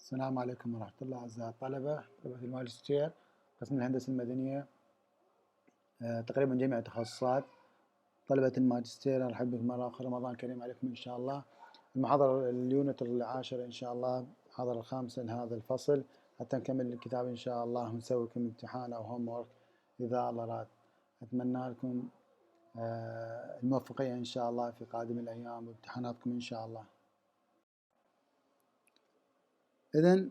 السلام عليكم ورحمة الله أعزائي الطلبة الماجستير قسم الهندسة المدنية. تقريبا جميع التخصصات. طلبة الماجستير أرحب بكم مرة أخرى، رمضان كريم عليكم إن شاء الله. المحاضرة اليونت العاشر إن شاء الله، المحاضرة الخامسة لهذا الفصل، حتى نكمل الكتاب إن شاء الله ونسوي لكم امتحان أو هوم وورك إذا الله راد. أتمنى لكم الموفقية إن شاء الله في قادم الأيام وامتحاناتكم إن شاء الله. إذن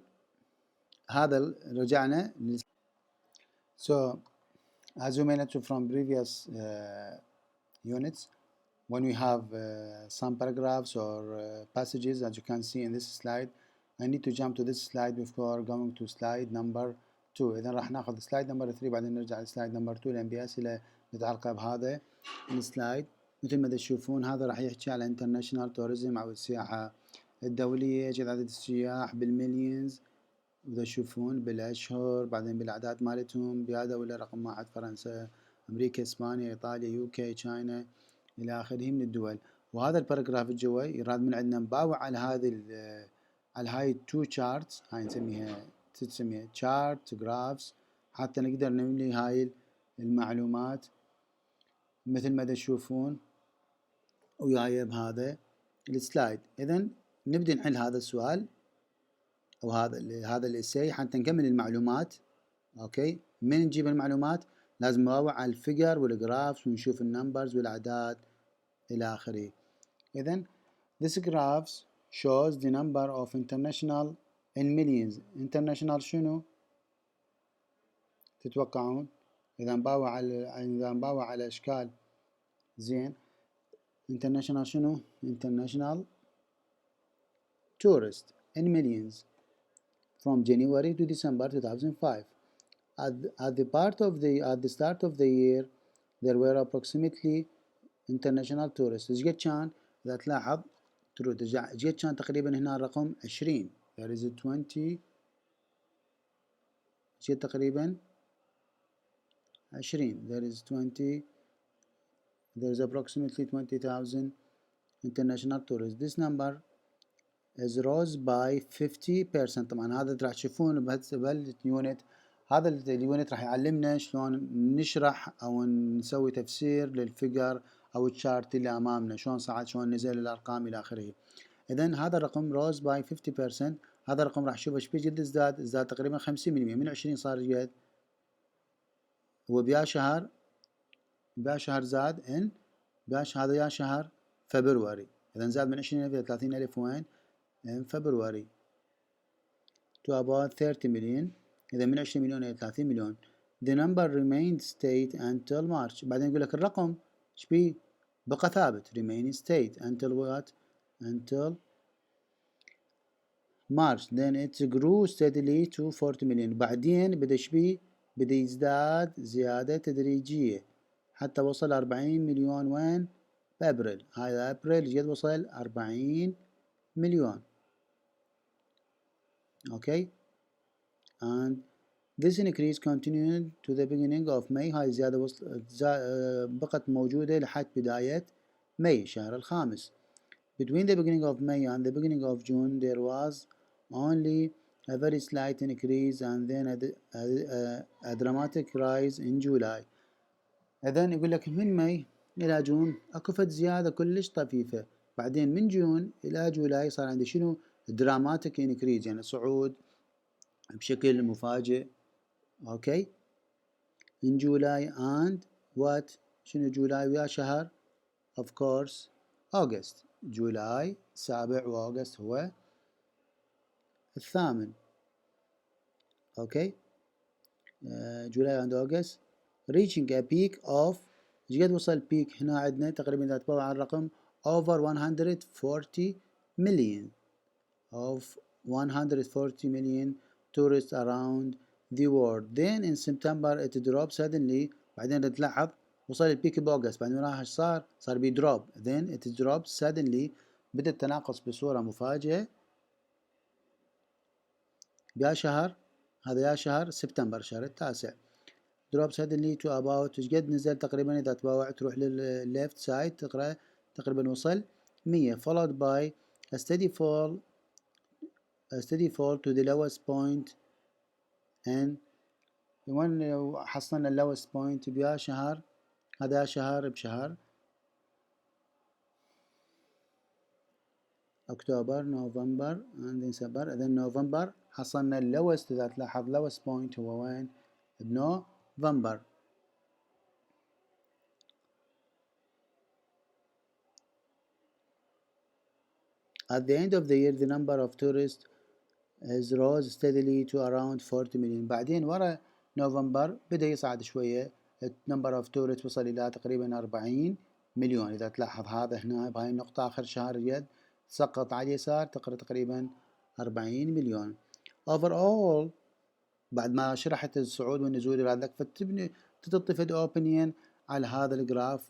هذا رجعنا. So as you may know from previous units, when we have some paragraphs or passages, as you can see in this slide, I need to jump to this slide before going to slide number 2. إذا راح ناخذ slide number 3 بعدين نرجع لslide number 2 لأن بأسئلة متعلقة بهذا السلايد. مثل ما تشوفون هذا راح يحكي على international tourism أو السياحة الدولية، يوجد عدد السياح بالمليونز، وإذا تشوفون بالأشهر، بعدين بالأعداد مالتهم بهذا رقم واحد فرنسا، أمريكا، إسبانيا، إيطاليا، يوكي، تشاينا إلى آخره من الدول. وهذا الباراجراف الجوا يراد من عندنا نباوع على على هاي التو تشارتس، هاي نسميها تشارت جرافز، حتى نقدر نملي هاي المعلومات مثل ما تشوفون وياي بهذا السلايد. إذن نبدأ نحل هذا السؤال أو هذا الإساي حتى نكمل المعلومات. أوكي، من نجيب المعلومات لازم نراوع على الفيجر والجرافs ونشوف النمبرز والأعداد إلى آخره. إذن this graphs shows the number of international in millions. international شنو تتوقعون؟ إذا نباوع على أشكال زين. international شنو؟ international tourist in millions from January to December 2005. At the start of the year there were approximately international tourists. ايش قد كان؟ إذا تلاحظ ترجع ايش قد كان تقريبا هنا الرقم 20. there is 20. ايش قد تقريبا 20. there is 20. there is approximately 20,000 international tourists. This number is rose by 50%. طبعا هذا راح تشوفون بهاليونت، هذا اليونت راح يعلمنا شلون نشرح او نسوي تفسير للفيجر او الشارت اللي امامنا، شلون صعد شلون نزل الارقام الى اخره. اذا هذا الرقم روز باي 50%. هذا الرقم راح نشوفه ايش قد ازداد تقريبا 50%. من 20 صار قد هو بيا شهر زاد ان هذا يا شهر فبراير. اذا زاد من 20,000 الى 30,000 وين؟ in February to about 30 million. إذا من 20 مليون إلى 30 مليون. The number remained state until March. بعدين يقول لك الرقم إيش بيه؟ بقى ثابت. remain state until what? until March. Then it grew steadily to 40 million. بعدين بدأ إيش بيه؟ بدأ يزداد زيادة تدريجية حتى وصل 40 مليون وين؟ بأبريل. هذا أبريل جد وصل 40 مليون. Okay, and this increase continued to the beginning of May. هاي الزيادة بقت موجودة لحد بداية ماي شهر الخامس. Between the beginning of May and the beginning of June there was only a very slight increase and then a dramatic rise in July. إذن يقول لك من ماي إلى جون أكو فد زيادة كلش طفيفة، بعدين من جون إلى جولاي صار عندي شنو؟ دراماتيك انكريز، يعني صعود بشكل مفاجئ. اوكي. in July and what؟ شنو جولاي ويا شهر؟ of course August. جولاي 7 وأغسطس هو 8. اوكي. جولاي and August reaching a peak of ايش قد وصل بيك هنا عندنا تقريبا إذا تباوع على الرقم over 140 million of 140 million tourists around the world. Then in September it dropped suddenly. بعدين تلاحظ وصل البيك بأوغست، بعدين راح ايش صار؟ صار بيدروب. Then it dropped suddenly. بدأ التناقص بصورة مفاجئة بيا شهر، هذا يا شهر سبتمبر شهر التاسع. drop suddenly to about ايش قد نزل تقريبا إذا تباوع تروح للليفت سايد تقرأ تقريبا وصل 100 followed by a steady fall a steady fall to the lowest point and وين حصلنا اللوست بوينت بيا شهر، هذا شهر بشهر أكتوبر نوفمبر and ديسمبر. إذا نوفمبر حصلنا اللوست، إذا تلاحظ لوست بوينت هو وين؟ بنوفمبر. At the end of the year the number of tourists has rose steadily to around 40 million. بعدين ورا نوفمبر بدأ يصعد شوية، number of tourists وصل إلى تقريبا 40 مليون. إذا تلاحظ هذا هنا بهاي النقطة آخر شهر اليد سقط على اليسار تقريبا 40 مليون. overall بعد ما شرحت الصعود والنزول هذاك فتبني تعطي فد اوبينيون على هذا الجراف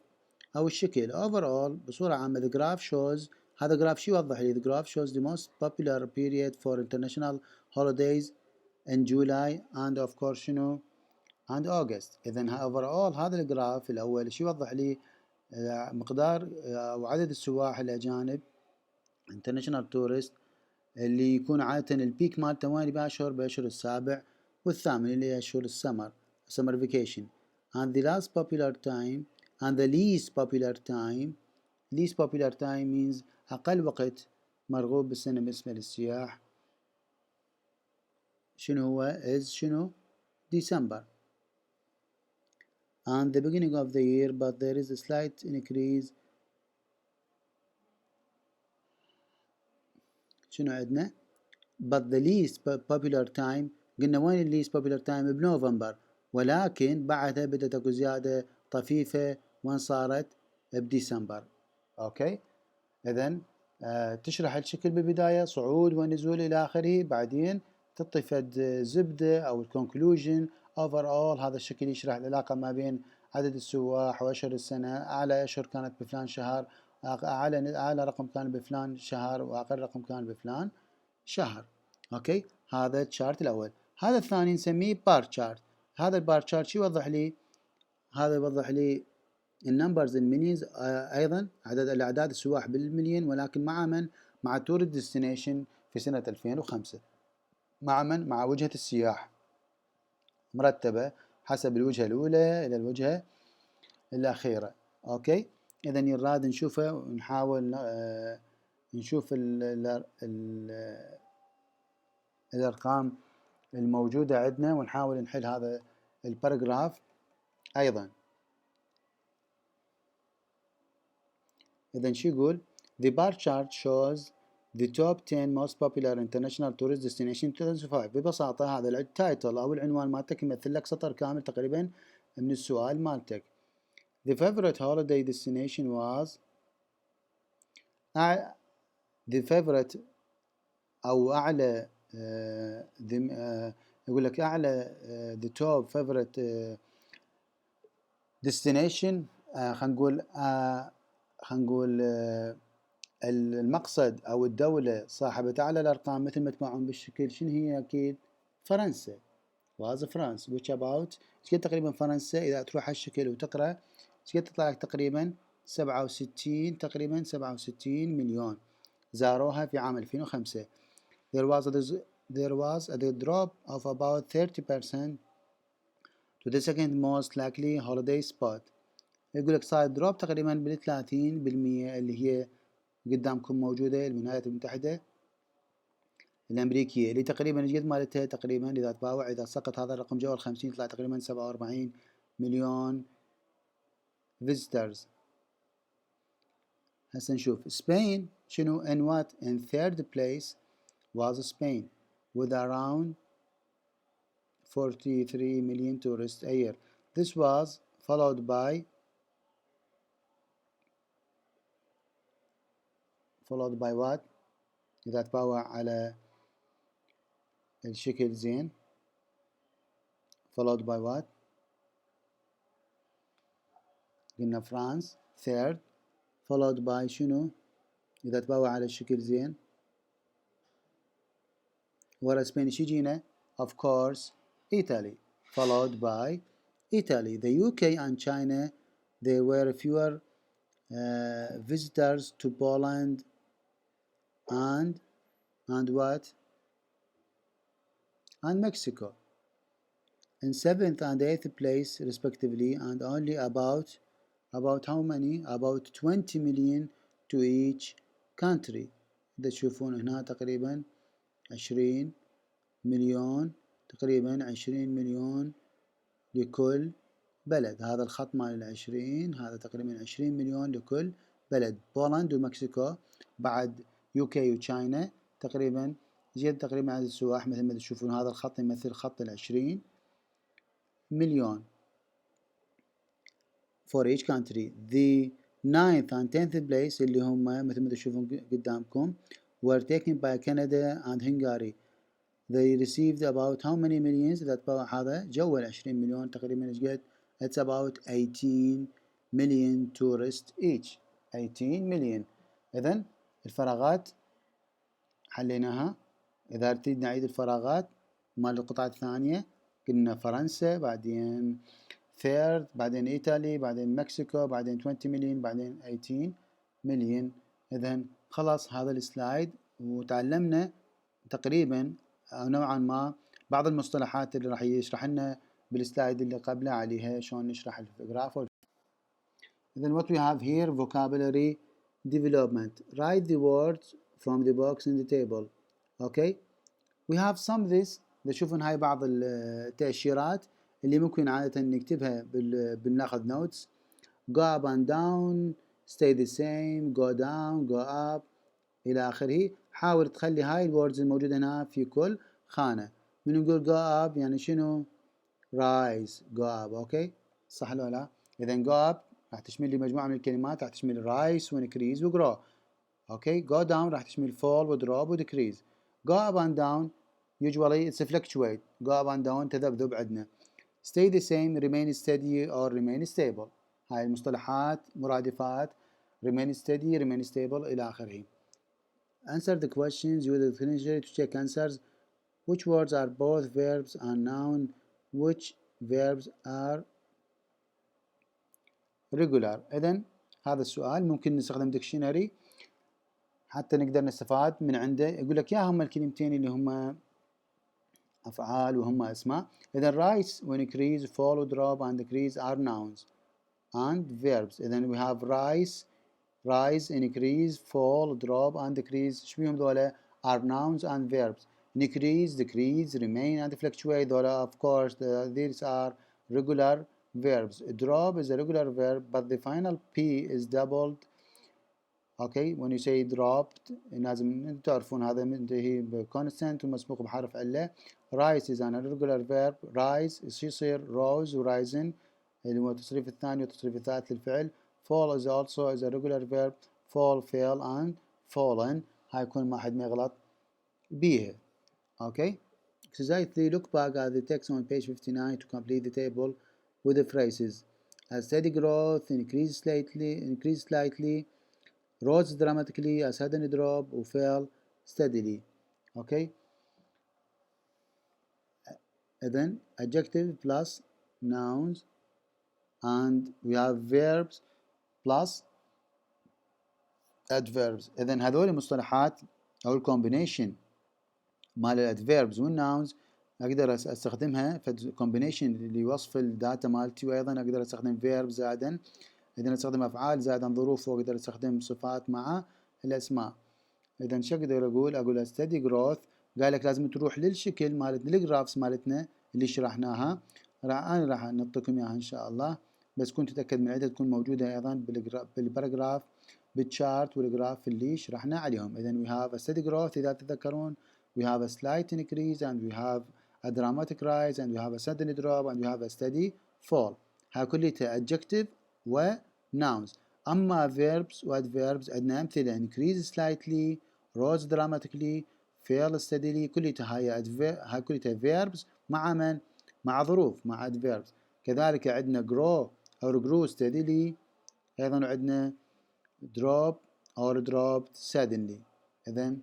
او الشكل. overall بصورة عامة the graph shows، هذا جراف شو يوضح لي؟ the graph shows the most popular period for international holidays in July and of course شنو and August. إذا overall هذا الجراف الأول شو يوضح لي؟ مقدار أو عدد السواح الأجانب international tourist اللي يكون عادة البيك مالته وين؟ بأشهر السابع والثامن اللي هي أشهر السمر summer vacation and the last popular time and the least popular time means أقل وقت مرغوب بالسنة بالنسبة للسياح شنو هو؟ is شنو؟ December and the beginning of the year but there is a slight increase. شنو عندنا؟ but the least popular time قلنا وين ال least popular time؟ بنوفمبر، ولكن بعدها بدأت اكو زيادة طفيفة وين صارت؟ بديسمبر. اوكي اذا تشرح الشكل بالبداية صعود ونزول الى اخره، بعدين تعطي فد زبدة او الكونكلوجن overall. هذا الشكل يشرح العلاقة ما بين عدد السواح واشهر السنة، اعلى اشهر كانت بفلان شهر، اعلى رقم كان بفلان شهر واقل رقم كان بفلان شهر. اوكي هذا الشارت الاول. هذا الثاني نسميه بار شارت. هذا البار شارت شو يوضح لي؟ هذا يوضح لي النمبرز المينيز، ايضا عدد الاعداد السواح بالمليون، ولكن مع من؟ مع تور ديستنيشن في سنة 2005. مع من؟ مع وجهة السياح مرتبة حسب الوجهة الاولى الى الوجهة الاخيرة. اوكي اذا يراد نشوفه ونحاول نشوف الارقام الموجودة عندنا ونحاول نحل هذا الباراجراف أيضا. إذا شو يقول؟ The bar chart shows the top 10 most popular international tourist destination 2005. ببساطة هذا التايتل أو العنوان مالتك يمثل لك سطر كامل تقريبا من السؤال مالتك. The favorite holiday destination was the favorite أو أعلى يقول لك أعلى the top favorite destination. خلينا نقول المقصد أو الدولة صاحبة أعلى الأرقام مثل ما تبعون بالشكل شنو هي؟ أكيد فرنسا. was France which about شكل تقريبا فرنسا إذا تروح هالشكل وتقرأ شكل تطلع لك تقريبا 67 مليون زاروها في عام 2005. There was a drop of about 30% to the second most likely holiday spot. يقول لك صار دروب تقريبا بال30% اللي هي قدامكم موجودة الولايات المتحدة الأمريكية، اللي تقريبا قد مالتها تقريبا إذا تباوع إذا سقط هذا الرقم جوا ال50 يطلع تقريبا 47 مليون visitors. هسه نشوف Spain شنو and what in third place was Spain with around 43 million tourists a year. This was followed by what؟ إذا تباوع على الشكل زين followed by what؟ قلنا فرانس third followed by شنو؟ إذا تباوع على الشكل زين ورا اسبانيا شو يجينا؟ of course Italy followed by Italy. The UK and China there were fewer visitors to Poland and what? and Mexico in 7th and 8th place respectively, and only about how many? About 20 million to each country. إذا تشوفون هنا تقريبا 20 مليون، تقريبا 20 مليون لكل بلد. هذا الخط مال 20 هذا تقريبا 20 مليون لكل بلد. بولند ومكسيكو بعد يوكي وتشاينا تقريبا زيادة تقريبا عدد السواح مثل ما تشوفون. هذا الخط يمثل خط 20 مليون for each country. The 9th and 10th place اللي هم مثل ما تشوفون قدامكم were taken by Canada and Hungary. They received about how many millions؟ هذا جو 20 مليون تقريبا ايش قد؟ It's about 18 million tourists each. 18 million. إذن الفراغات حليناها. إذا تريد نعيد الفراغات مال القطعة الثانية قلنا فرنسا، بعدين ثيرد، بعدين إيطالي، بعدين مكسيكو، بعدين 20 مليون، بعدين 18 مليون. إذن خلاص هذا السلايد وتعلمنا تقريبا أو نوعا ما بعض المصطلحات اللي راح يشرح لنا بالسلايد اللي قبله عليها شلون نشرح الجراف. Then what we have here vocabulary development. Write the words from the box in the table. Okay. We have some this. تشوفون هاي بعض التأشيرات اللي ممكن عادة نكتبها بناخذ notes. Go up and down, stay the same, go down, go up إلى آخره. حاول تخلي هاي الوردز الموجودة هنا في كل خانة. من نقول go up يعني شنو؟ rise, go up. أوكي صح ولا لا؟ إذا go up راح تشمل لي مجموعة من الكلمات، راح تشمل rise و increase و grow. أوكي go down راح تشمل fall و drop و decrease. go up and down usually it's a fluctuate. go up and down تذبذب عندنا. stay the same, remain steady or remain stable. هاي المصطلحات مرادفات remain steady, remain stable إلى آخره. Answer the questions. Use the dictionary to check answers. Which words are both verbs and noun? Which verbs are regular؟ إذن هذا السؤال ممكن نستخدم ديكشنري حتى نقدر نستفاد من عنده. يقول لك يا هم الكلمتين اللي هم أفعال وهم أسماء. إذن rise و increase, fall و drop and decrease are nouns and verbs. إذن we have rise, increase, fall, drop and decrease. شو بيهم ذولا؟ are nouns and verbs. Increase, decrease, remain and fluctuate ذولا of course these are regular verbs. Drop is a regular verb but the final P is doubled. Okay, when you say dropped لازم تعرفون هذا منتهي ب constant ومسبوق بحرف علة. rise is an irregular verb. rise يصير rose و rising اللي هو التصريف الثاني والتصريف الثالث للفعل. fall is also a regular verb. fall, fell and fallen. هاي يكون ما حد ما يغلط بيها. Okay. Exercise 3. Look back at the text on page 59 to complete the table with the phrases. A steady growth, increase slightly, rose dramatically, a sudden drop, or fell steadily. Okay. Then adjective plus nouns, and we have verbs plus adverbs. إذن هذول المصطلحات أو الcombination مال الادفيربز والناونز اقدر استخدمها في كومبينيشن لوصف الداتا مالتي، وايضا اقدر استخدم فيرب زائدا، اذا استخدم افعال زائدا ظروف، واقدر استخدم صفات مع الاسماء. اذا شو اقدر اقول ستدي جروث. قال لك لازم تروح للشكل مالتنا الجرافس مالتنا اللي شرحناها، انا راح نعطيكم اياها ان شاء الله، بس كنت تتاكد من عدة تكون موجوده ايضا بالباراجراف بالشارت والجراف اللي شرحنا عليهم. اذا we have a steady growth اذا تتذكرون، we have a slight increase and we have a dramatic rise and we have a sudden drop and we have a steady fall. هاي كلها adjective و nouns. أما verbs و adverbs عندنا أمثلة increase slightly, rose dramatically, fell steadily. كلها هاي كلها verbs مع من؟ مع ظروف، مع adverbs. كذلك عندنا grow أو grew steadily، أيضا عندنا drop or dropped suddenly. إذن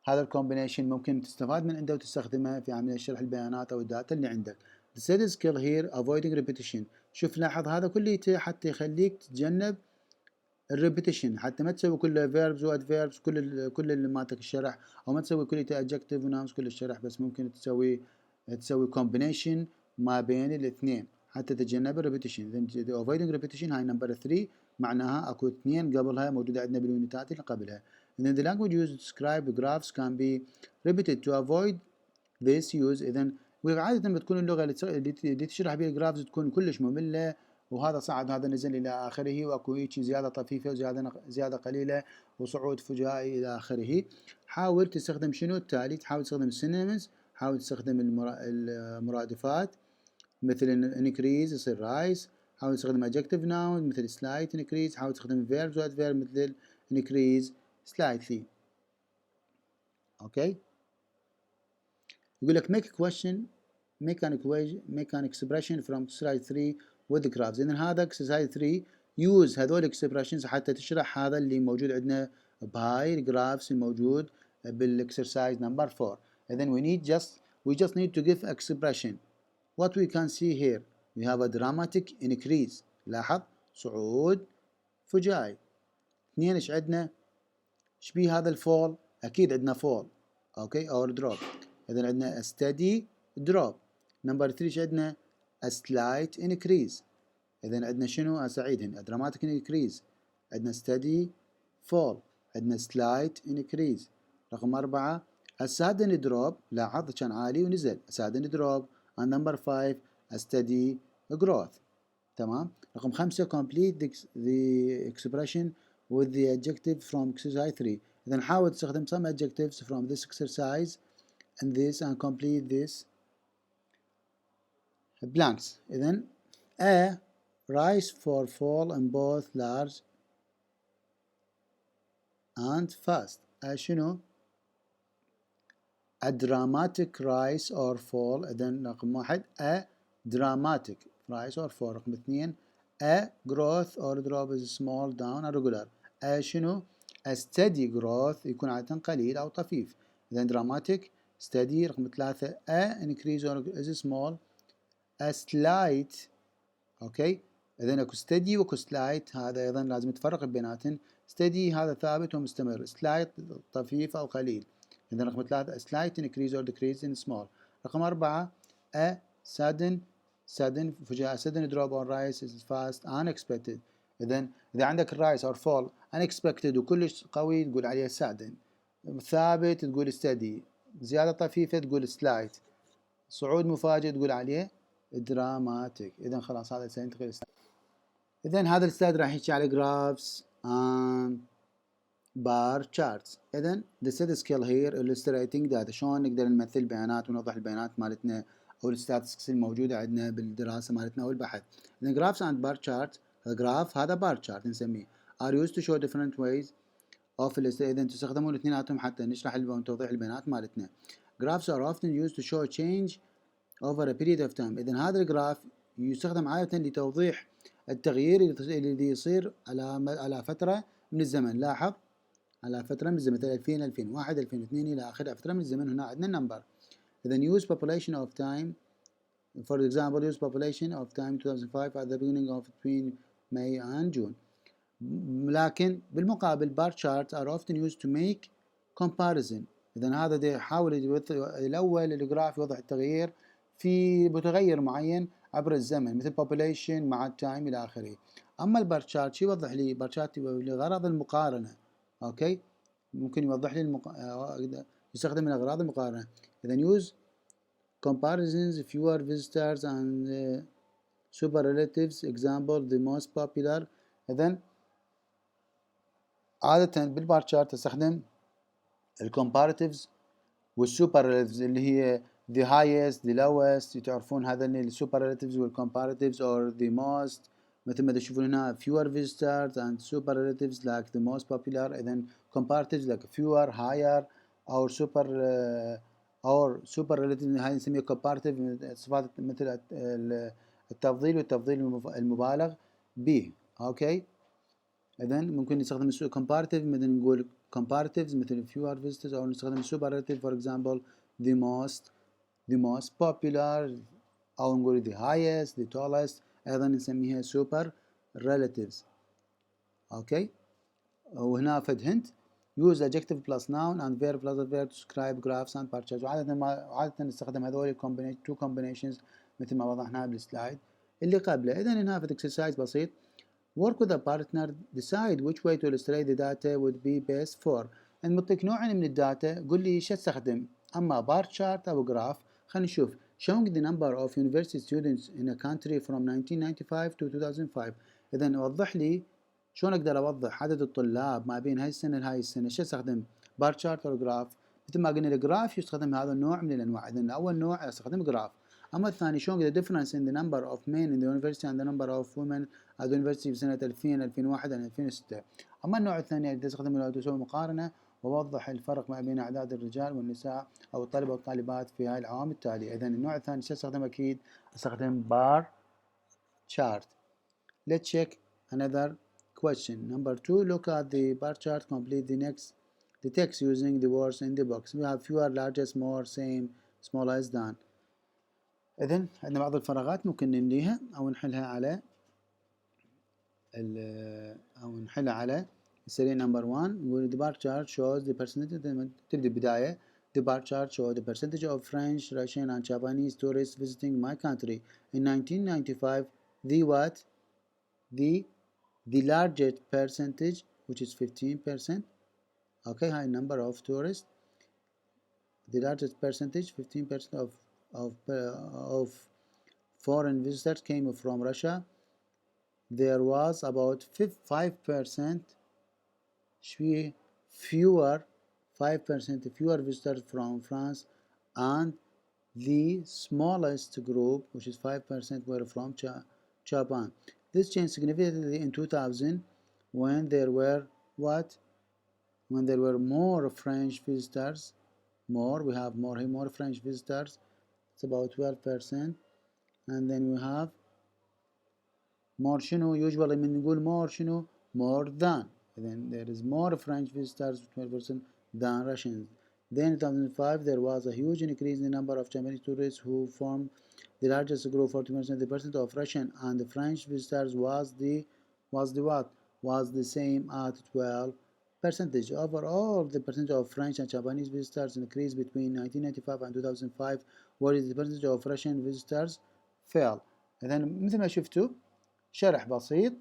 هذا الكومبينيشن ممكن تستفاد من عنده وتستخدمه في عملية شرح البيانات أو الداتا اللي عندك. The third skill here avoiding repetition. شوف لاحظ هذا كله حتى يخليك تتجنب الريبيتيشن، حتى ما تسوي كله فيربز وادفيربز كل اللي مالتك الشرح، او ما تسوي كل adjective وناونز كل الشرح، بس ممكن تسوي combination ما بين الاثنين حتى تتجنب الريبيتيشن. then avoiding repetition هاي نمبر 3 معناها اكو اثنين قبلها موجوده عندنا باليونتات اللي قبلها. and then the language used to describe graphs can be repeated to avoid this use. اذا وعادة بتكون اللغة اللي تشرح بها الجرافز تكون كلش مملة، وهذا صعد هذا نزل إلى آخره، وأكو هيك زيادة طفيفة وزيادة قليلة وصعود فجائي إلى آخره. حاول تستخدم شنو التالي، تحاول تستخدم synonyms، حاول تستخدم المرادفات مثل increase يصير rise، حاول تستخدم adjective noun مثل slight increase، حاول تستخدم verbs و adverb مثل increase slightly. أوكي. يقول لك make a question make an expression from exercise 3 with the graphs. إذن هذا exercise 3 use هذول expressions حتى تشرح هذا اللي موجود عندنا بهاي الجرافس الموجود بالexercise number 4. إذن we just need to give expression. What we can see here we have a dramatic increase، لاحظ صعود فجائي. اثنين ايش عندنا؟ ايش بيه هذا الفول؟ اكيد عندنا فول، اوكي، اور دروب. اذا عندنا a steady drop. نمبر 3 ايش عندنا؟ a slight increase. اذا عندنا شنو؟ سعيد هنا dramatic increase، عندنا steady fall، عندنا slight increase. رقم 4 a sudden drop، لاحظ كان عالي ونزل a sudden drop. and number 5 a steady growth. تمام. رقم 5 complete the expression with the adjective from exercise 3. إذا حاول تستخدم some adjectives from this exercise and this and complete this blanks. إذا a rise for fall in both large and fast. شنو؟ a dramatic rise or fall. إذا رقم 1 a dramatic rise or fall. رقم 2 a growth or drop is small down or regular. شنو؟ a steady growth يكون عادة قليل أو طفيف. إذا dramatic steady. رقم 3 a increase or is small. a slight. أوكي. إذا أكو steady وأكو slight، هذا أيضا لازم تفرق بيناتهم. steady هذا ثابت ومستمر، slight طفيف أو قليل. إذا رقم 3 a slight increase or decrease in small. رقم 4 a sudden فجأة sudden drop or rise is fast unexpected. إذا عندك rise or fall unexpected وكلش قوي تقول عليه sudden، ثابت تقول steady، زيادة طفيفة تقول slight، صعود مفاجئ تقول عليه dramatic. إذا خلاص هذا سينتقل. إذا هذا السلايد راح يحكي على graphs and bar charts. إذا the set skill here illustrating data، شلون نقدر نمثل بيانات ونوضح البيانات مالتنا أو الستاتستكس الموجودة عندنا بالدراسة مالتنا أو البحث. إذا graphs and bar charts، الجراف هذا bar chart نسميه are used to show different ways of إذا تستخدمون الاثنيناتهم حتى نشرح توضيح البيانات مالتنا. graphs are often used to show change over a period of time. إذا هذا الجراف يستخدم عادة لتوضيح التغيير اللي يصير على فترة من الزمن. لاحظ على فترة من الزمن، مثل 2000 2001 2002 إلى آخره، فترة من الزمن. هنا عندنا نمبر. إذا use population of time for example use population of time 2005 at the beginning of between May and June. لكن بالمقابل bar charts are often used to make comparison. إذا هذا يحاول الأول الجراف يوضح التغيير في متغير معين عبر الزمن مثل population مع التايم إلى آخره. أما البار شارت يوضح لي بار شارت لغرض المقارنة. أوكي، ممكن يوضح لي يستخدم لأغراض المقارنة. إذا use comparisons fewer visitors and superlatives example the most popular. إذا عادة بالبار شارت استخدم الكومباراتيفز والسوبرلاتيفز اللي هي the highest the lowest. تعرفون هذا السوبرلاتيفز والكومباراتيفز or the most، مثل ما تشوفون هنا fewer visitors and superlatives like the most popular. إذا comparatives like fewer higher or superlative هاي نسميها comparative، صفات مثل التفضيل والتفضيل المبالغ به. أوكي، إذا ممكن نستخدم comparative مثل نقول comparatives مثل fewer visitors، أو نستخدم superlative for example the most popular، أو نقول the highest the tallest. أيضا نسميها superlatives. أوكي، وهنا فد هنت use adjective plus noun and verb plus adverb to describe graphs and bar charts. وعادة نستخدم هذول two combinations مثل ما وضحناها بالسلايد اللي قبله. إذا هنا فد exercise بسيط. Work with a partner, decide which way to illustrate the data would be best for. نعطيك نوعين من الداتا، قل لي شو استخدم، أما بار شارت أو جراف. خلينا نشوف. Showing the number of university students in a country from 1995 to 2005. إذا وضح لي شلون أقدر أوضح عدد الطلاب ما بين هاي السنة لهاي السنة. شو استخدم؟ بار شارت أو جراف؟ مثل ما قلنا الجراف يستخدم هذا النوع من الأنواع. إذا أول نوع استخدم جراف. أما الثاني showing the difference in the number of men in the university and the number of women at the university في سنة 2000 2001 2006. أما النوع الثاني اللي تستخدم له تسوي مقارنة ووضح الفرق ما بين أعداد الرجال والنساء أو الطلبة والطالبات في هاي العوامل التالية. إذا النوع الثاني سأستخدم أكيد أستخدم بار chart. Let's check another question. Number 2, look at the bar chart, complete the text using the words in the box. We have fewer, largest, more, same, small, less than. إذن عندنا بعض الفراغات ممكن نمليها أو نحلها على السريع. نمبر 1 نقول the bar chart shows the percentage. تبدأ بداية. The bar chart shows the percentage of French, Russian and Japanese tourists visiting my country in 1995. The largest percentage, which is 15%. Okay, high number of tourists. The largest percentage, 15% of foreign visitors came from Russia. There was about 5% fewer 5% fewer visitors from France, and the smallest group, which is 5%, were from Japan. This changed significantly in 2000 when there were more French visitors. We have more French visitors. It's about 12%. And then we have more شنو. usually من نقول more شنو more than. Then there is more French visitors, 12%, than Russians. Then in 2005 there was a huge increase in the number of Japanese tourists who formed the largest group, 40%. The percent of Russian and the French visitors was the same at 12%. Overall, the percentage of French and Japanese visitors increased between 1995 and 2005, whereas the percentage of Russian visitors fell. إذا مثل ما شفتوا شرح بسيط،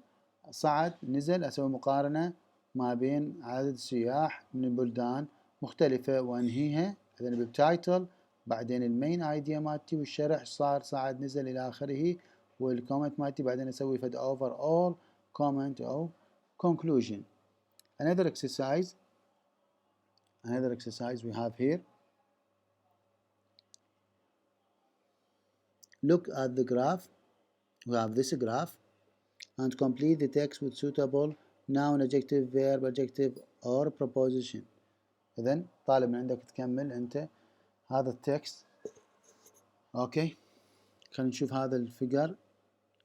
صعد نزل، أسوي مقارنة ما بين عدد السياح من بلدان مختلفة وأنهيها. إذا بالتايتل، بعدين المين ايديا مالتي والشرح صعد نزل إلى آخره، والكومنت مالتي بعدين أسوي فد overall comment أو conclusion. Another exercise we have here. Look at the graph. We have this graph and complete the text with suitable noun, adjective, verb, adjective or preposition. إذن طالب من عندك تكمل أنت هذا التكست. أوكي، خلينا نشوف هذا الفيجر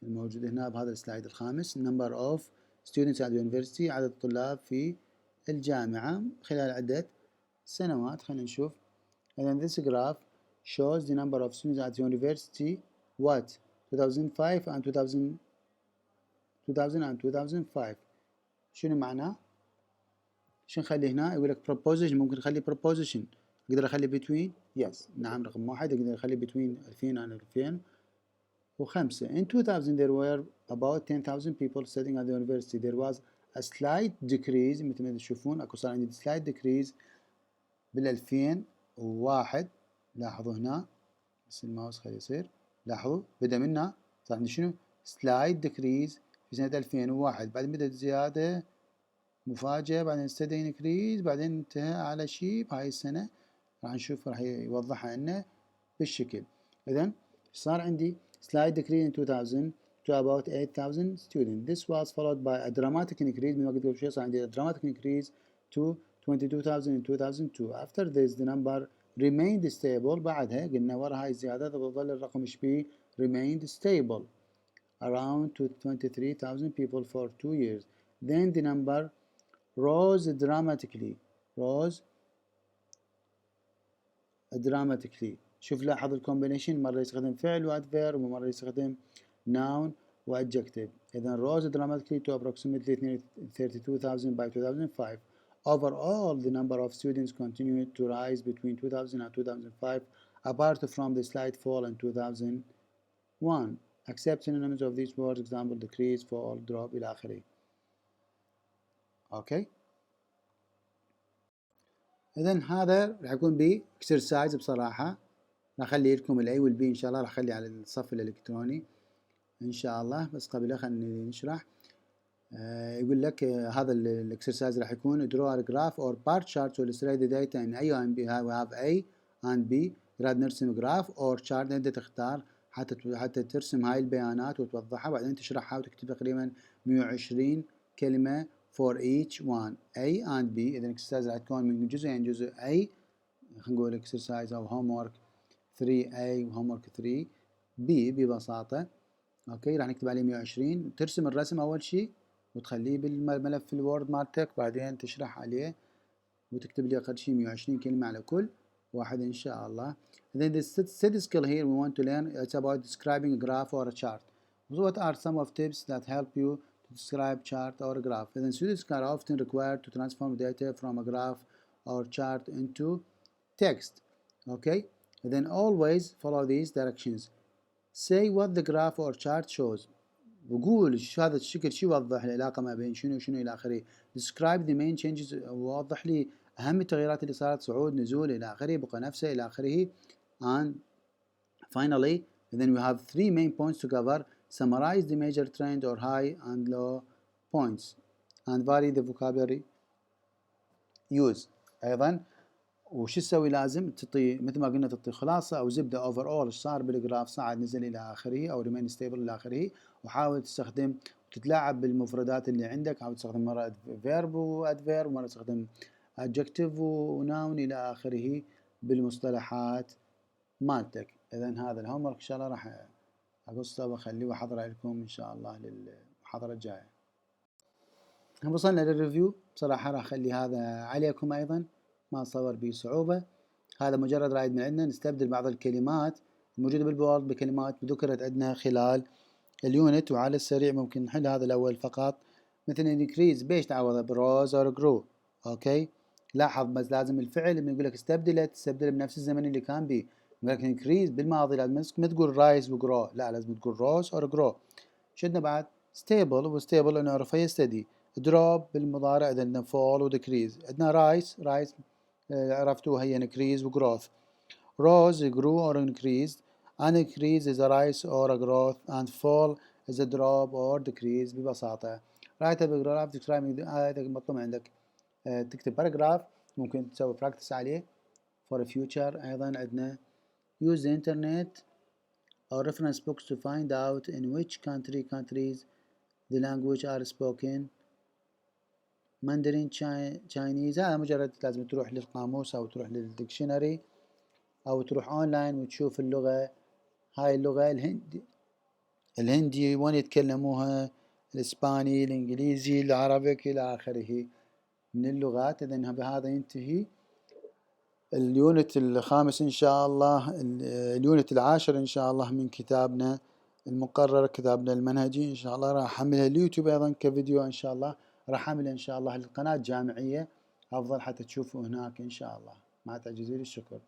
الموجود هنا بهذا السلايد الخامس. number of students at the university، عدد الطلاب في الجامعة خلال عدة سنوات. خلينا نشوف. إذن this graph shows the number of students at the university 2005 and 2005. شنو معناه؟ شو نخلي هنا؟ يقول لك preposition. ممكن نخلي preposition. اقدر اخلي between. yes. نعم، رقم 1 اقدر اخلي between 2000 and 2005. In 2000 there were about 10,000 people studying at the university. There was a slight decrease. مثل ما تشوفون اكو صار عندي slight decrease بال 2001. لاحظوا هنا بس الماوس خليه يصير. لاحظوا بدأ منا صار عندي شنو؟ slight decrease في سنة 2001. بعدين بدأت زيادة مفاجئة، بعدين steady increase، بعدين انتهى على شيء بهاي السنة. راح نشوف، راح يوضحها لنا بالشكل. إذن صار عندي slight decrease in 2000 to about 8,000 students. This was followed by a dramatic increase. من وقت قبل شوي صار عندي a dramatic increase to 22,000 in 2002. After this the number remained stable. بعدها قلنا ورا هاي الزيادة تظل الرقم ايش بيه؟ remained stable around 23,000 people for 2 years. Then the number rose dramatically. شوف لاحظ الكومبينيشن، مرة يستخدم فعل وادفيرب ومرة يستخدم noun وadjective. إذا rose dramatically to approximately 32,000 by 2005. Overall, the number of students continued to rise between 2000 and 2005, apart from the slight fall in 2001. Accept synonyms of these words, example decrease, fall, drop إلى آخره. أوكي. إذا هذا راح يكون بي exercise بصراحة. راح أخلي لكم الأي والبي إن شاء الله، راح أخلي على الصف الإلكتروني إن شاء الله. بس قبل خلينا نشرح. يقول لك هذا الاكسرسايز راح يكون draw a graph or bar chart to illustrate the data in A and B. we have A and B. يراد نرسم جراف or chart. أنت تختار حتى ترسم هاي البيانات وتوضحها، وبعدين تشرحها وتكتب تقريبا 120 كلمة for each one A and B. إذا الاكسرسايز راح تكون من جزئين، جزء A خلينا نقول اكسرسايز أو homework 3A و homework 3B ببساطة. اوكي راح نكتب عليه 120. ترسم الرسم اول شيء وتخليه بالملف الوورد مالتك، بعدين تشرح عليه وتكتب لي اقل شيء 120 كلمة على كل واحد ان شاء الله. Then the study skill here we want to learn it's about describing a graph or a chart. What are some of tips that help you to describe chart or a graph? Then students are often required to transform data from a graph or chart into text. Okay, then always follow these directions. Say what the graph or chart shows. وقول هذا الشكل شو يوضح العلاقة ما بين شنو شنو إلى آخره. Describe the main changes. ووضح لي أهم التغييرات اللي صارت، صعود نزول إلى آخره، بقى نفسه إلى آخره. And finally then we have 3 main points to cover. Summarize the major trend or high and low points and vary the vocabulary use. أيضا وش تسوي؟ لازم تعطي مثل ما قلنا تعطي خلاصة أو زبدة اوفر اول ايش صار بالجراف، صعد نزل إلى آخره أو ريمين ستيبل إلى آخره. وحاول تستخدم وتتلاعب بالمفردات اللي عندك، حاول تستخدم مرة فيرب وادفيرب، ومرة تستخدم adjective وناون إلى آخره بالمصطلحات مالتك. إذا هذا الهوم ورك إن شاء الله راح أقصه وأخليه وأحضره لكم إن شاء الله للمحاضرة الجاية. وصلنا للريفيو. بصراحة راح أخلي هذا عليكم أيضا، ما صور به صعوبة. هذا مجرد رايد من عندنا نستبدل بعض الكلمات الموجودة بالبورد بكلمات ذكرت عندنا خلال اليونت، وعلى السريع ممكن نحل هذا الأول فقط. مثل increase بيش تعوضه بروز أو grow. أوكي لاحظ بس لازم الفعل لما يقول لك تستبدله بنفس الزمن اللي كان به. يقول لك increase بالماضي لازم ما تقول rise وgrow، لا لازم تقول rose أو grow. شدنا بعد stable، وstable نعرفه يستدي. drop بالمضارع عندنا fall وديكريز. عندنا rise عرفتوها هي increase وgrowth. rose grew or increased. an increase is a rise or a growth and fall is a drop or decrease ببساطة. رايت باراجراف describing هذا مطلوب عندك تكتب باراجراف ممكن تسوي براكتس عليه for future. أيضا عندنا use the internet or reference books to find out in which countries the language are spoken. Mandarin Chinese هذا مجرد لازم تروح للقاموس أو تروح للديكشنري أو تروح أونلاين وتشوف اللغة. هاي اللغة الهندي وين يتكلموها، الإسباني، الإنجليزي، العربيك إلى آخره من اللغات. إذن بهذا ينتهي اليونت الخامس إن شاء الله. اليونت العاشر إن شاء الله من كتابنا المقرر، كتابنا المنهجي. إن شاء الله راح أحملها اليوتيوب أيضا كفيديو إن شاء الله. راح أحملها إن شاء الله للقناة الجامعية أفضل حتى تشوفوا هناك إن شاء الله. مع تعجيزي الشكر.